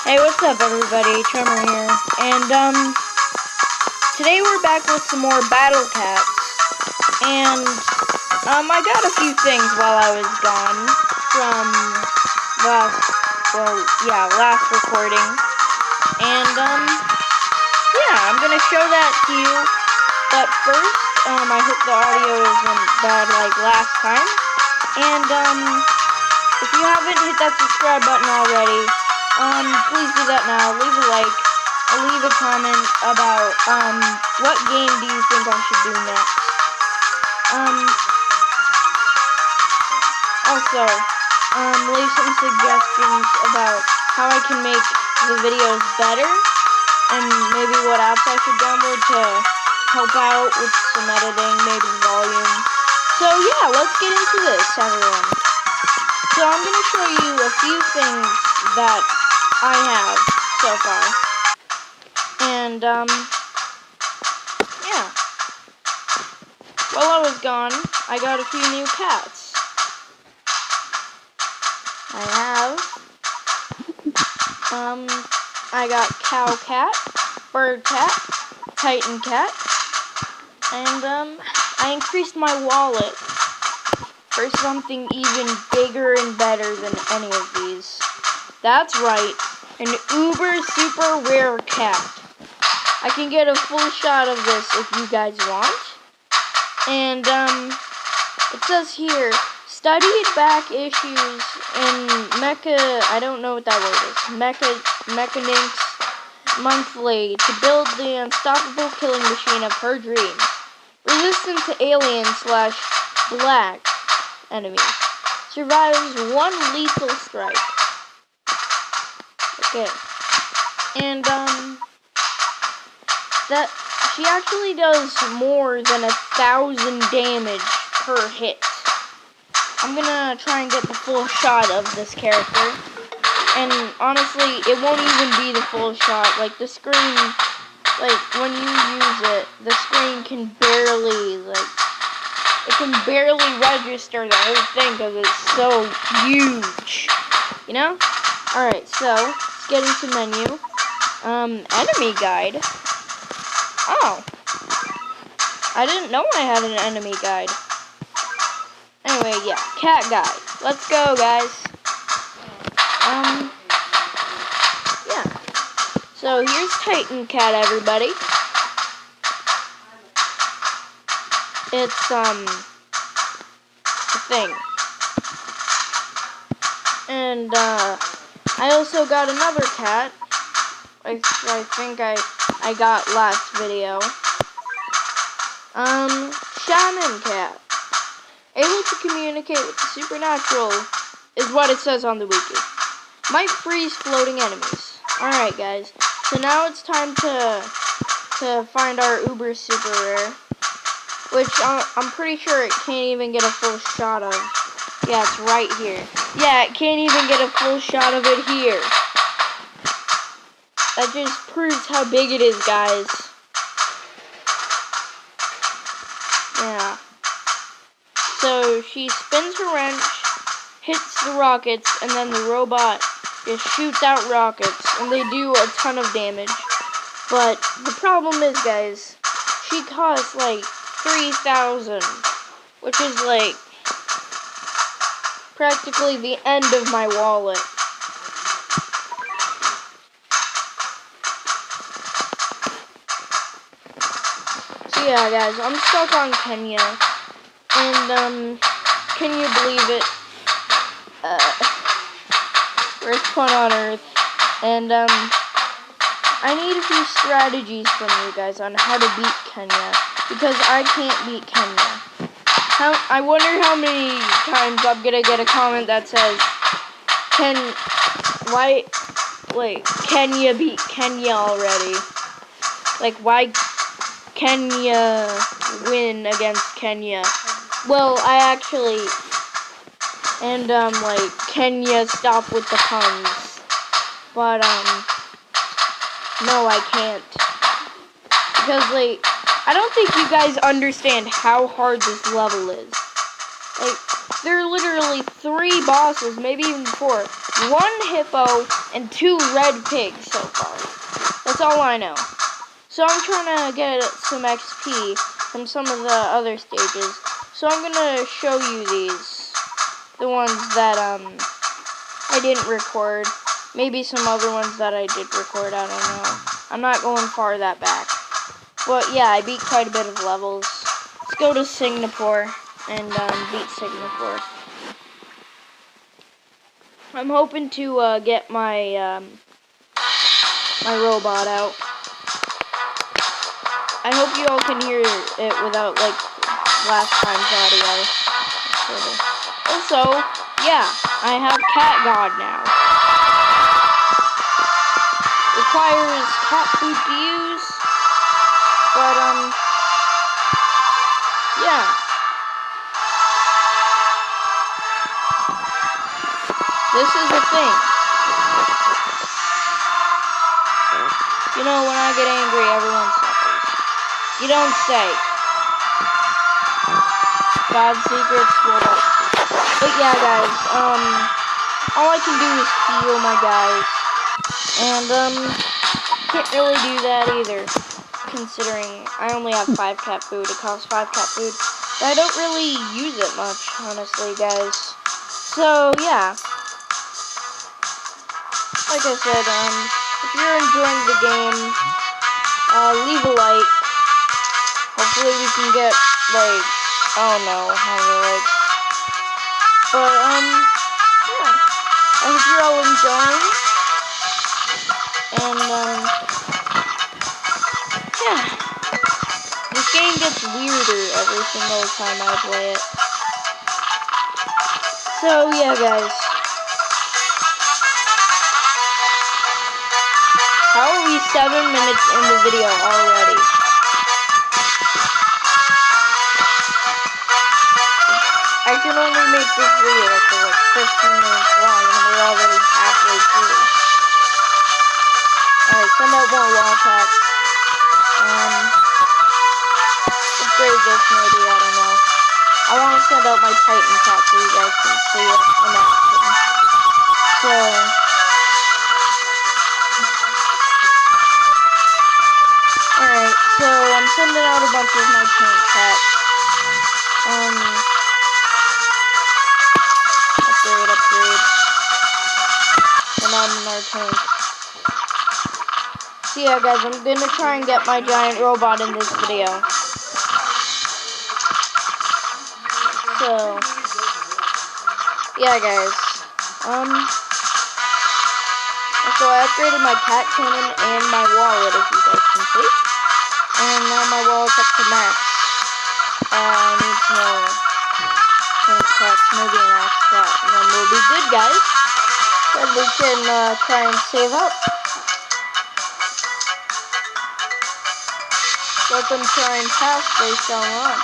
Hey, what's up everybody, Tremor here, and today we're back with some more Battle Cats, and I got a few things while I was gone from last recording, and yeah, I'm gonna show that to you, but first, I hope the audio isn't bad like last time, and if you haven't hit that subscribe button already, please do that now. Leave a like, leave a comment about, what game do you think I should do next. Also, leave some suggestions about how I can make the videos better, and maybe what apps I should download to help out with some editing, maybe volume. So yeah, let's get into this, everyone. So I'm going to show you a few things that I have so far, and yeah, while I was gone, I got a few new cats. I got Cow Cat, Bird Cat, Titan Cat, and I increased my wallet for something even bigger and better than any of these. That's right, an uber super rare cat. I can get a full shot of this if you guys want. And it says here, studied back issues in I don't know what that word is, Mechanics Monthly to build the unstoppable killing machine of her dreams. Resistant to alien/black enemies. Survives one lethal strike. Okay. And, that, she actually does more than 1,000 damage per hit. I'm gonna try and get the full shot of this character. And, honestly, it won't even be the full shot. Like, the screen, like, when you use it, the screen can barely, it can barely register the whole thing because it's so huge. You know? Alright, so, let's get into menu. Enemy guide. Oh. I didn't know I had an enemy guide. Anyway, yeah, cat guide. Let's go, guys. Yeah. So, here's Titan Cat, everybody. It's, a thing. And, I also got another cat, I think I got last video. Shaman Cat. Able to communicate with the supernatural is what it says on the wiki. Might freeze floating enemies. Alright, guys. So now it's time to find our uber super rare, which I'm pretty sure it can't even get a full shot of. Yeah, it's right here. Yeah, it can't even get a full shot of it here. That just proves how big it is, guys. Yeah. So, she spins her wrench, hits the rockets, and then the robot just shoots out rockets, and they do a ton of damage. But the problem is, guys, she costs like 3,000, which is like practically the end of my wallet. So yeah, guys, I'm stuck on Kenya, and can you believe it? Worst pun on earth. And I need a few strategies from you guys on how to beat Kenya, because I can't beat Kenya. I wonder how many times I'm gonna get a comment that says, Kenya beat Kenya already? Like, why Kenya win against Kenya? Well, I actually, and, Kenya stop with the puns. But, no, I can't. Because, I don't think you guys understand how hard this level is. There are literally 3 bosses, maybe even 4. 1 hippo and 2 red pigs so far. That's all I know. So I'm trying to get some XP from some of the other stages. So I'm gonna show you these. The ones that I didn't record. Maybe some other ones that I did record, I don't know. I'm not going far that back. But yeah, I beat quite a bit of levels. Let's go to Singapore and beat Singapore. I'm hoping to get my my robot out. I hope you all can hear it without like last time's audio. Also, yeah, I have Cat God now. Requires cat food to use, but yeah. This is the thing. You know, when I get angry, everyone suffers. You don't say. God's secrets will help. But yeah, guys, all I can do is heal my guys. And, can't really do that either. Considering I only have 5 cat food. It costs 5 cat food. But I don't really use it much, honestly, guys. So, yeah. Like I said, if you're enjoying the game, leave a like. Hopefully we can get, like, I don't know how many likes. But, yeah. I hope you're all enjoying. And, yeah. This game gets weirder every single time I play it. So, yeah, guys. How are we 7 minutes in the video already? I can only make this video for like 15 minutes long and we're already halfway through. Alright, send out more wildcats. Upgrade this maybe, I don't know. I want to send out my Titan cat so you guys can see it in action. So... Alright, so I'm sending out a bunch of my tank cats. Upgrade. And I'm in our tank. So yeah, guys, I'm gonna try and get my giant robot in this video. So, yeah, guys. So I upgraded my cat cannon and my wallet, as you guys can see. And now my wallet's up to max. I need some more tank cats, maybe an axe cat, and then we'll be good, guys. Then we can try and save up. Let them try and pass based on what.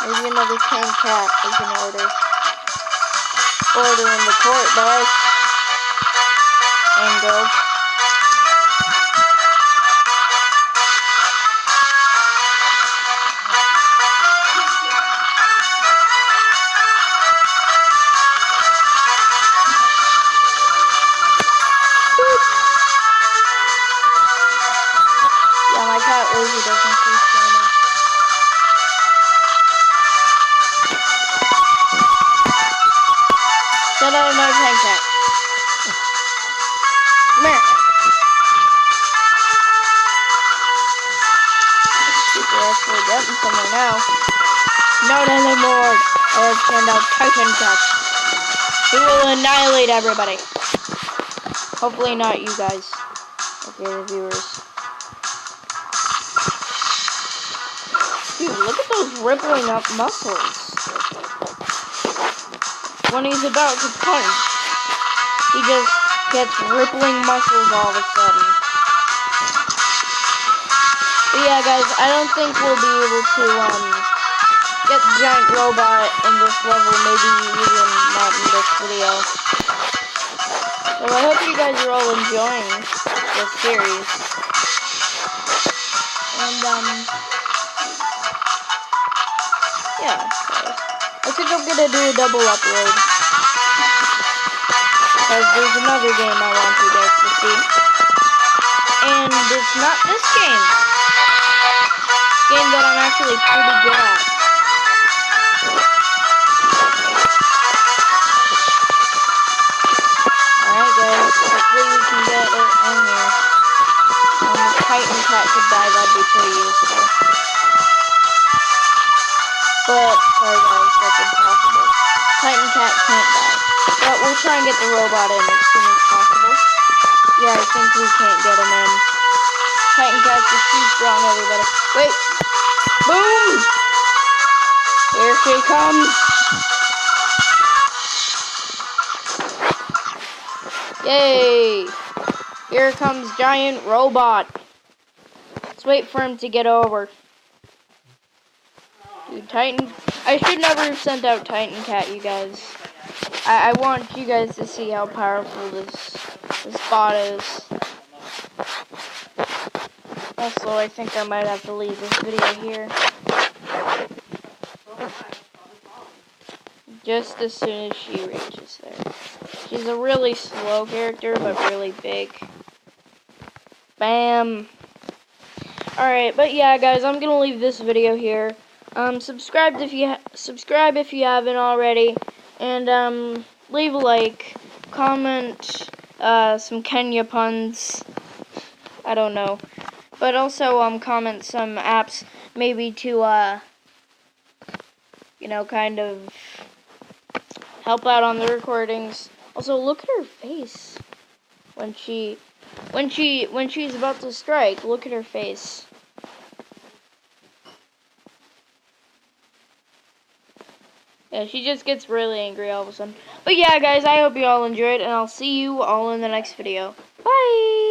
Maybe another tank cat is in order. Order in the court, boys. And girls. Yeah, my cat lazy doesn't see damage. Send out another tank cat. Come here. We're actually getting somewhere now. Not anymore. I'll send out Titan cats. He will annihilate everybody. Hopefully not you guys. Okay, the viewers. Dude, look at those rippling up muscles. When he's about to punch, he just gets rippling muscles all of a sudden. But yeah, guys, I don't think we'll be able to get the giant robot in this level, maybe even not in this video. So I hope you guys are all enjoying this series. And yeah, so I think I'm gonna do a double upload. because there's another game I want you guys to see. And it's not this game. Game that I'm actually pretty good at. Alright guys, hopefully we can get it in here. The Titan Cat could die, that'd be pretty useful. But, sorry guys, that's impossible. Titan Cat can't die. But we'll try and get the robot in as soon as possible. Yeah, I think we can't get him in. Titan Cat's just too strong, everybody. Wait! Boom! Here she comes! Yay! Here comes giant robot. Let's wait for him to get over. Dude, Titan... I should never have sent out Titan Cat, you guys. I want you guys to see how powerful this bot is. Also, I think I might have to leave this video here. Just as soon as she reaches there. She's a really slow character, but really big. Bam! Alright, but yeah, guys, I'm gonna leave this video here. Subscribe if you haven't already, and leave a like, comment some Kenya puns. I don't know, but also comment some apps maybe to you know, kind of help out on the recordings. Also, look at her face when she's about to strike. Look at her face. Yeah, she just gets really angry all of a sudden. But yeah, guys, I hope you all enjoyed, and I'll see you all in the next video. Bye!